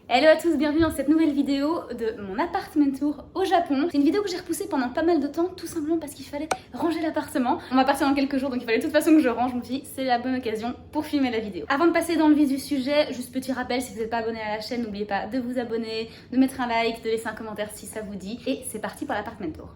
Hello à tous, bienvenue dans cette nouvelle vidéo de mon appartement tour au Japon. C'est une vidéo que j'ai repoussée pendant pas mal de temps, tout simplement parce qu'il fallait ranger l'appartement. On va partir dans quelques jours, donc il fallait de toute façon que je range. Je me suis dit, c'est la bonne occasion pour filmer la vidéo. Avant de passer dans le vif du sujet, juste petit rappel, si vous n'êtes pas abonné à la chaîne, n'oubliez pas de vous abonner, de mettre un like, de laisser un commentaire si ça vous dit. Et c'est parti pour l'appartement tour.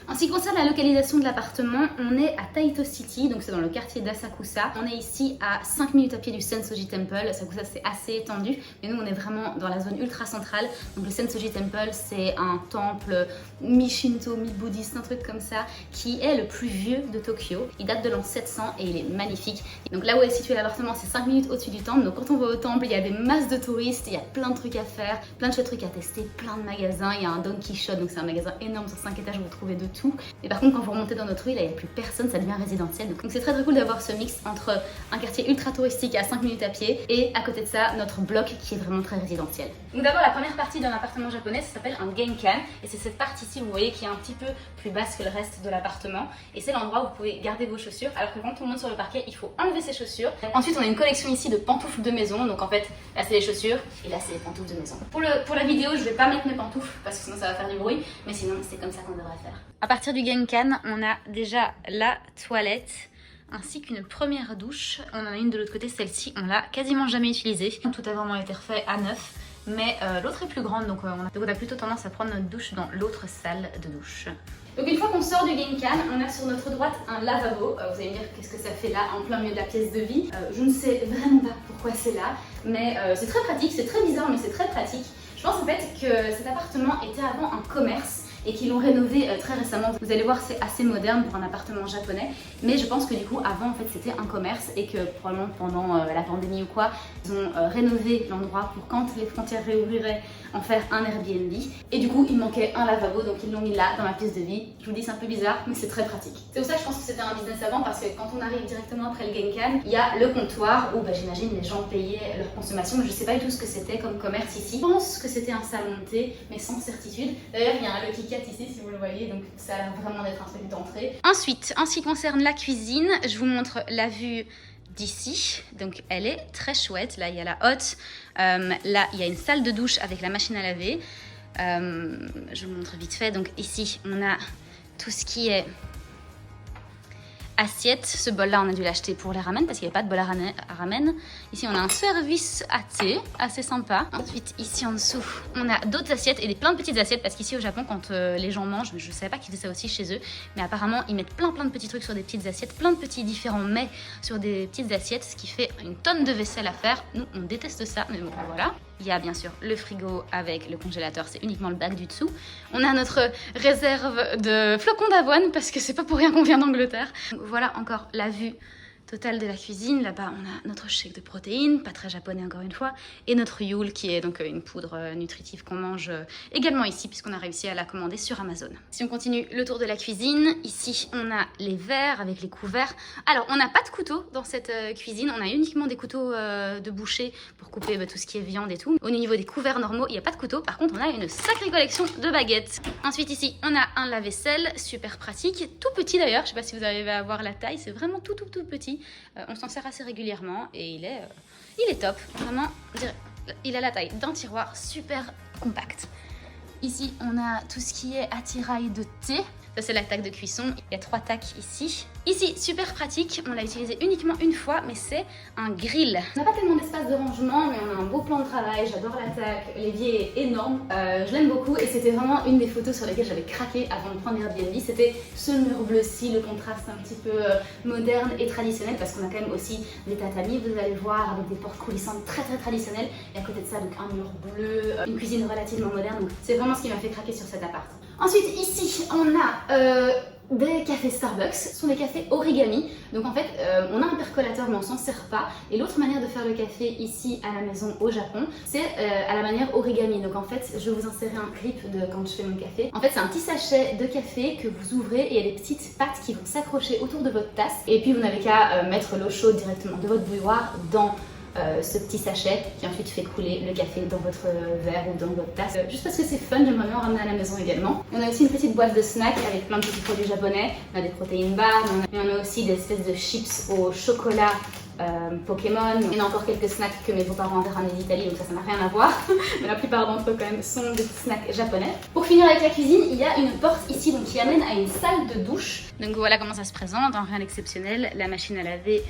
En ce qui concerne la localisation de l'appartement, on est à Taito City, donc c'est dans le quartier d'Asakusa. On est ici à 5 minutes à pied du Sensoji Temple. Asakusa c'est assez étendu, mais nous on est vraiment dans la zone ultra centrale. Donc le Sensoji Temple c'est un temple mi-shinto, mi-bouddhiste, un truc comme ça, qui est le plus vieux de Tokyo. Il date de l'an 700 et il est magnifique. Donc là où est situé l'appartement, c'est 5 minutes au-dessus du temple. Donc quand on va au temple, il y a des masses de touristes, il y a plein de trucs à faire, plein de chouettes trucs à tester, plein de magasins. Il y a un Don Quichotte, donc c'est un magasin énorme sur 5 étages où vous trouvez de tout. Et par contre, quand vous remontez dans notre rue, là, il n'y a plus personne, ça devient résidentiel. Donc c'est très très cool d'avoir ce mix entre un quartier ultra touristique à 5 minutes à pied et à côté de ça, notre bloc qui est vraiment très résidentiel. Donc d'abord, la première partie d'un appartement japonais, ça s'appelle un genkan. Et c'est cette partie-ci, vous voyez, qui est un petit peu plus basse que le reste de l'appartement. Et c'est l'endroit où vous pouvez garder vos chaussures. Alors que quand on monte sur le parquet, il faut enlever ses chaussures. Ensuite, on a une collection ici de pantoufles de maison. Donc en fait, là c'est les chaussures et là c'est les pantoufles de maison. Pour la vidéo, je vais pas mettre mes pantoufles parce que sinon ça va faire du bruit. Mais sinon, c'est comme ça qu'on devrait faire. À partir du genkan, on a déjà la toilette ainsi qu'une première douche. On en a une de l'autre côté, celle-ci, on l'a quasiment jamais utilisée. Tout a vraiment été refait à neuf, mais l'autre est plus grande, donc on a plutôt tendance à prendre notre douche dans l'autre salle de douche. Donc une fois qu'on sort du genkan, on a sur notre droite un lavabo. Vous allez me dire qu'est-ce que ça fait là, en plein milieu de la pièce de vie. Je ne sais vraiment pas pourquoi c'est là, mais c'est très pratique, c'est très bizarre, mais c'est très pratique. Je pense en fait que cet appartement était avant un commerce et qu'ils l'ont rénové très récemment. Vous allez voir, c'est assez moderne pour un appartement japonais, mais je pense que du coup avant en fait c'était un commerce et que probablement pendant la pandémie ou quoi, ils ont rénové l'endroit pour quand les frontières réouvriraient en faire un Airbnb, et du coup il manquait un lavabo, donc ils l'ont mis là dans la pièce de vie. Je vous dis, c'est un peu bizarre mais c'est très pratique. C'est pour ça que je pense que c'était un business avant, parce que quand on arrive directement après le genkan, il y a le comptoir où j'imagine les gens payaient leur consommation, mais je sais pas du tout ce que c'était comme commerce ici. Je pense que c'était un salon de thé, mais sans certitude. D'ailleurs il y a un Lucky Cat ici si vous le voyez, donc ça a l'air vraiment d'être un truc d'entrée. Ensuite, en ce qui concerne la cuisine, je vous montre la vue d'ici, donc elle est très chouette. Là il y a la hotte, là il y a une salle de douche avec la machine à laver. Je vous montre vite fait. Donc ici on a tout ce qui est assiette. Ce bol là on a dû l'acheter pour les ramen parce qu'il n'y avait pas de bol à ramen. Ici on a un service à thé assez sympa. Ensuite ici en dessous on a d'autres assiettes et plein de petites assiettes, parce qu'ici au Japon quand les gens mangent, je ne savais pas qu'ils faisaient ça aussi chez eux, mais apparemment ils mettent plein de petits trucs sur des petites assiettes, plein de petits différents mets sur des petites assiettes, ce qui fait une tonne de vaisselle à faire. Nous on déteste ça, mais bon voilà. Il y a bien sûr le frigo avec le congélateur, c'est uniquement le bac du dessous. On a notre réserve de flocons d'avoine parce que c'est pas pour rien qu'on vient d'Angleterre. Voilà encore la vue totale de la cuisine. Là-bas, on a notre shake de protéines, pas très japonais encore une fois, et notre Yule qui est donc une poudre nutritive qu'on mange également ici puisqu'on a réussi à la commander sur Amazon. Si on continue le tour de la cuisine, ici on a les verres avec les couverts. Alors on n'a pas de couteau dans cette cuisine, on a uniquement des couteaux de boucher pour couper tout ce qui est viande et tout. Au niveau des couverts normaux, il n'y a pas de couteau, par contre on a une sacrée collection de baguettes. Ensuite ici on a un lave-vaisselle, super pratique, tout petit d'ailleurs, je sais pas si vous arrivez à voir la taille, c'est vraiment tout petit. On s'en sert assez régulièrement et il est top, vraiment. Il a la taille d'un tiroir, super compact. Ici on a tout ce qui est attirail de thé. Ça c'est la taque de cuisson, il y a 3 taques ici. Ici, super pratique, on l'a utilisé uniquement une fois, mais c'est un grill. On n'a pas tellement d'espace de rangement, mais on a un beau plan de travail, j'adore la taque, l'évier est énorme, je l'aime beaucoup et c'était vraiment une des photos sur lesquelles j'avais craqué avant de prendre Airbnb. C'était ce mur bleu-ci, le contraste un petit peu moderne et traditionnel, parce qu'on a quand même aussi des tatamis, vous allez voir, avec des portes coulissantes très traditionnelles, et à côté de ça, donc un mur bleu, une cuisine relativement moderne, donc c'est vraiment ce qui m'a fait craquer sur cet appart. Ensuite, ici, on a des cafés Starbucks. Ce sont des cafés origami. Donc en fait, on a un percolateur mais on s'en sert pas. Et l'autre manière de faire le café ici à la maison au Japon, c'est à la manière origami. Donc en fait, je vais vous insérer un clip de quand je fais mon café. En fait, c'est un petit sachet de café que vous ouvrez et il y a des petites pattes qui vont s'accrocher autour de votre tasse. Et puis vous n'avez qu'à mettre l'eau chaude directement de votre bouilloire dans ce petit sachet qui ensuite fait couler le café dans votre verre ou dans votre tasse. Juste parce que c'est fun, j'aimerais bien en ramener à la maison également. On a aussi une petite boîte de snacks avec plein de petits produits japonais. On a des protéines bars, mais on a aussi des espèces de chips au chocolat Pokémon. Il y en a encore quelques snacks que mes beaux-parents avaient ramenés d'Italie, donc ça n'a rien à voir. Mais la plupart d'entre eux quand même sont des snacks japonais. Pour finir avec la cuisine, il y a une porte ici donc qui amène à une salle de douche. Donc voilà comment ça se présente, en rien d'exceptionnel. La machine à laver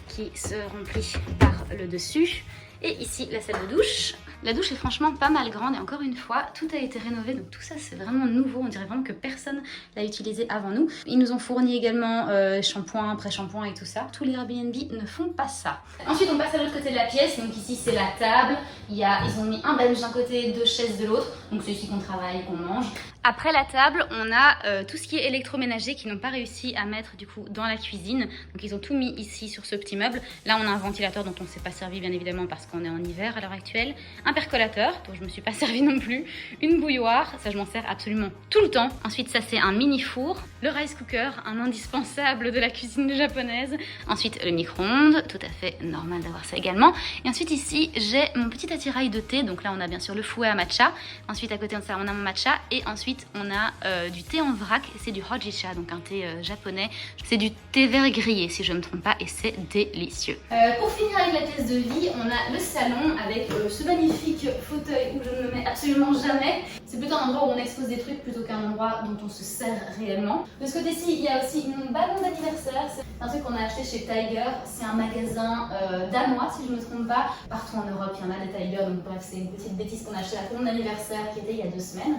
qui se remplit par le dessus. Et ici la salle de douche. La douche est franchement pas mal grande et encore une fois, tout a été rénové. Donc tout ça c'est vraiment nouveau. On dirait vraiment que personne l'a utilisé avant nous. Ils nous ont fourni également shampoing, pré-shampoing et tout ça. Tous les Airbnb ne font pas ça. Ensuite on passe à l'autre côté de la pièce. Donc ici c'est la table. Ils ont mis un bench d'un côté, 2 chaises de l'autre. Donc c'est ici qu'on travaille, qu'on mange. Après la table, on a tout ce qui est électroménager qu'ils n'ont pas réussi à mettre du coup dans la cuisine. Donc ils ont tout mis ici sur ce petit meuble. Là on a un ventilateur dont on ne s'est pas servi bien évidemment parce qu'on est en hiver à l'heure actuelle. Un percolateur dont je ne me suis pas servi non plus. Une bouilloire, ça je m'en sers absolument tout le temps. Ensuite ça c'est un mini four. Le rice cooker, un indispensable de la cuisine japonaise. Ensuite le micro-ondes, tout à fait normal d'avoir ça également. Et ensuite ici j'ai mon petit attirail de thé. Donc là on a bien sûr le fouet à matcha. Ensuite à côté de ça on a mon matcha et ensuite on a du thé en vrac, c'est du hojicha, donc un thé japonais. C'est du thé vert grillé si je ne me trompe pas et c'est délicieux. Pour finir avec la pièce de vie, on a le salon avec ce magnifique fauteuil où je ne me mets absolument jamais. C'est plutôt un endroit où on expose des trucs plutôt qu'un endroit dont on se sert réellement. De ce côté-ci, il y a aussi mon ballon d'anniversaire. C'est un truc qu'on a acheté chez Tiger. C'est un magasin danois si je ne me trompe pas. Partout en Europe, il y en a des Tiger, donc bref, c'est une petite bêtise qu'on a acheté pour mon anniversaire qui était il y a 2 semaines.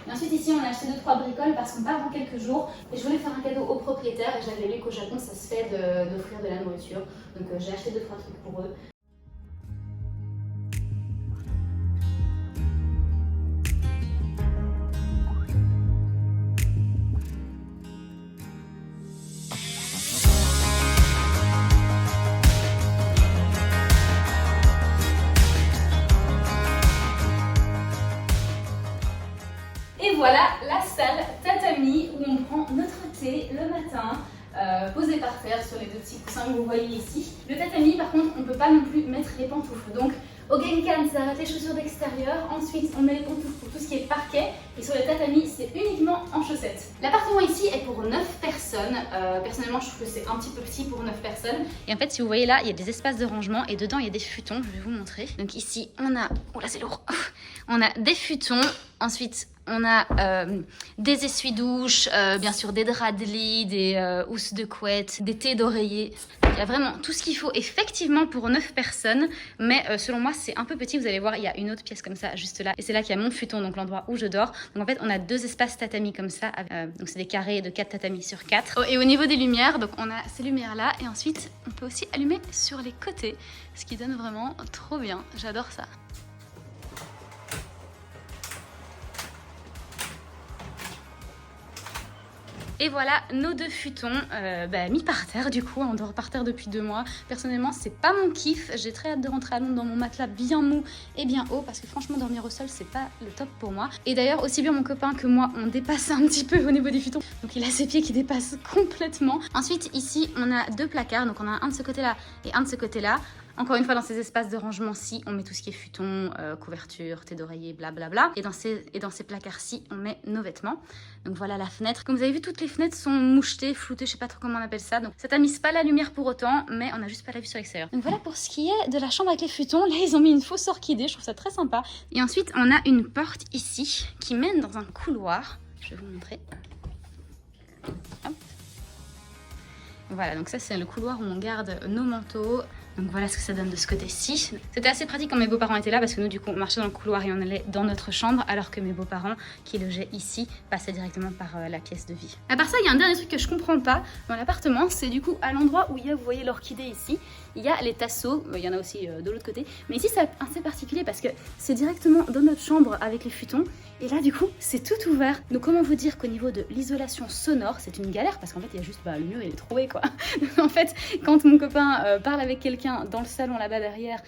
Et ensuite ici on a acheté 2-3 bricoles parce qu'on part dans quelques jours et je voulais faire un cadeau au propriétaire et j'avais lu qu'au Japon ça se fait d'offrir de la nourriture, donc j'ai acheté 2-3 trucs pour eux. Et voilà la salle tatami où on prend notre thé le matin, posé par terre sur les 2 petits coussins que vous voyez ici. Le tatami par contre on ne peut pas non plus mettre les pantoufles. Donc au genkan ça arrête les chaussures d'extérieur, ensuite on met les pantoufles pour tout ce qui est parquet et sur le tatami c'est uniquement en chaussettes. L'appartement ici est pour 9 personnes, personnellement je trouve que c'est un petit peu petit pour 9 personnes. Et en fait si vous voyez là il y a des espaces de rangement et dedans il y a des futons, je vais vous montrer. Donc ici on a, oh là c'est lourd, on a des futons, ensuite on a des essuie-douches, bien sûr des draps de lit, des housses de couette, des thés d'oreiller. Il y a vraiment tout ce qu'il faut effectivement pour 9 personnes. Mais selon moi c'est un peu petit. Vous allez voir il y a une autre pièce comme ça juste là. Et c'est là qu'il y a mon futon, donc l'endroit où je dors. Donc en fait on a 2 espaces tatami comme ça. Donc c'est des carrés de 4 tatamis sur 4. Oh, et au niveau des lumières, donc on a ces lumières là. Et ensuite on peut aussi allumer sur les côtés. Ce qui donne vraiment trop bien. J'adore ça. Et voilà nos 2 futons mis par terre du coup, on dort par terre depuis 2 mois. Personnellement c'est pas mon kiff, j'ai très hâte de rentrer à Londres dans mon matelas bien mou et bien haut parce que franchement dormir au sol c'est pas le top pour moi. Et d'ailleurs aussi bien mon copain que moi on dépasse un petit peu au niveau des futons, donc il a ses pieds qui dépassent complètement. Ensuite ici on a 2 placards, donc on a un de ce côté là et un de ce côté là. Encore une fois, dans ces espaces de rangement-ci, on met tout ce qui est futon, couverture, thé d'oreiller, blablabla. Et dans ces placards-ci, on met nos vêtements. Donc voilà la fenêtre. Comme vous avez vu, toutes les fenêtres sont mouchetées, floutées, je sais pas trop comment on appelle ça. Donc ça tamise pas la lumière pour autant, mais on a juste pas la vue sur l'extérieur. Donc voilà pour ce qui est de la chambre avec les futons. Là, ils ont mis une fausse orchidée, je trouve ça très sympa. Et ensuite, on a une porte ici qui mène dans un couloir. Je vais vous montrer. Hop. Voilà, donc ça c'est le couloir où on garde nos manteaux. Donc voilà ce que ça donne de ce côté-ci. C'était assez pratique quand mes beaux-parents étaient là parce que nous du coup on marchait dans le couloir et on allait dans notre chambre alors que mes beaux-parents qui logeaient ici passaient directement par la pièce de vie. À part ça, il y a un dernier truc que je comprends pas dans l'appartement, c'est du coup à l'endroit où il y a, vous voyez l'orchidée ici, il y a les tasseaux, il y en a aussi de l'autre côté, mais ici c'est assez particulier parce que c'est directement dans notre chambre avec les futons et là du coup c'est tout ouvert. Donc comment vous dire qu'au niveau de l'isolation sonore c'est une galère parce qu'en fait il y a juste le mur il est troué quoi. En fait quand mon copain parle avec quelqu'un dans le salon là-bas derrière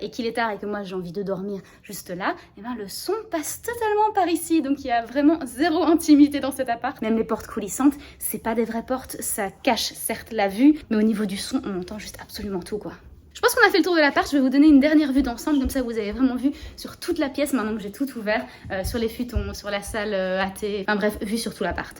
et qu'il est tard et que moi j'ai envie de dormir juste là, et ben le son passe totalement par ici, donc il y a vraiment zéro intimité dans cet appart. Même les portes coulissantes, c'est pas des vraies portes, ça cache certes la vue, mais au niveau du son on entend juste absolument tout quoi. Je pense qu'on a fait le tour de l'appart, je vais vous donner une dernière vue d'ensemble, comme ça vous avez vraiment vu sur toute la pièce maintenant que j'ai tout ouvert, sur les futons, sur la salle à thé, enfin bref, vue sur tout l'appart.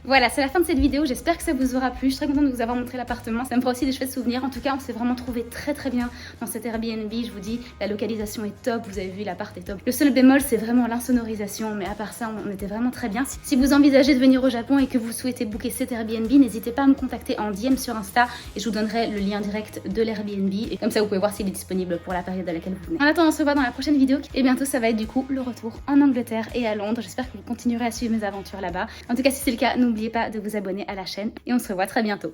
Voilà, c'est la fin de cette vidéo, j'espère que ça vous aura plu. Je suis très contente de vous avoir montré l'appartement, ça me fera aussi des chouettes souvenirs. En tout cas, on s'est vraiment trouvé très bien dans cet Airbnb. Je vous dis, la localisation est top, vous avez vu, l'appart est top. Le seul bémol, c'est vraiment l'insonorisation, mais à part ça, on était vraiment très bien. Si vous envisagez de venir au Japon et que vous souhaitez booker cet Airbnb, n'hésitez pas à me contacter en DM sur Insta et je vous donnerai le lien direct de l'Airbnb. Et comme ça, vous pouvez voir s'il est disponible pour la période à laquelle vous venez. En attendant, on se revoit dans la prochaine vidéo et bientôt, ça va être du coup le retour en Angleterre et à Londres. J'espère que vous continuerez à suivre mes aventures là-bas. En tout cas, si c'est le cas, n'oubliez pas de vous abonner à la chaîne et on se revoit très bientôt.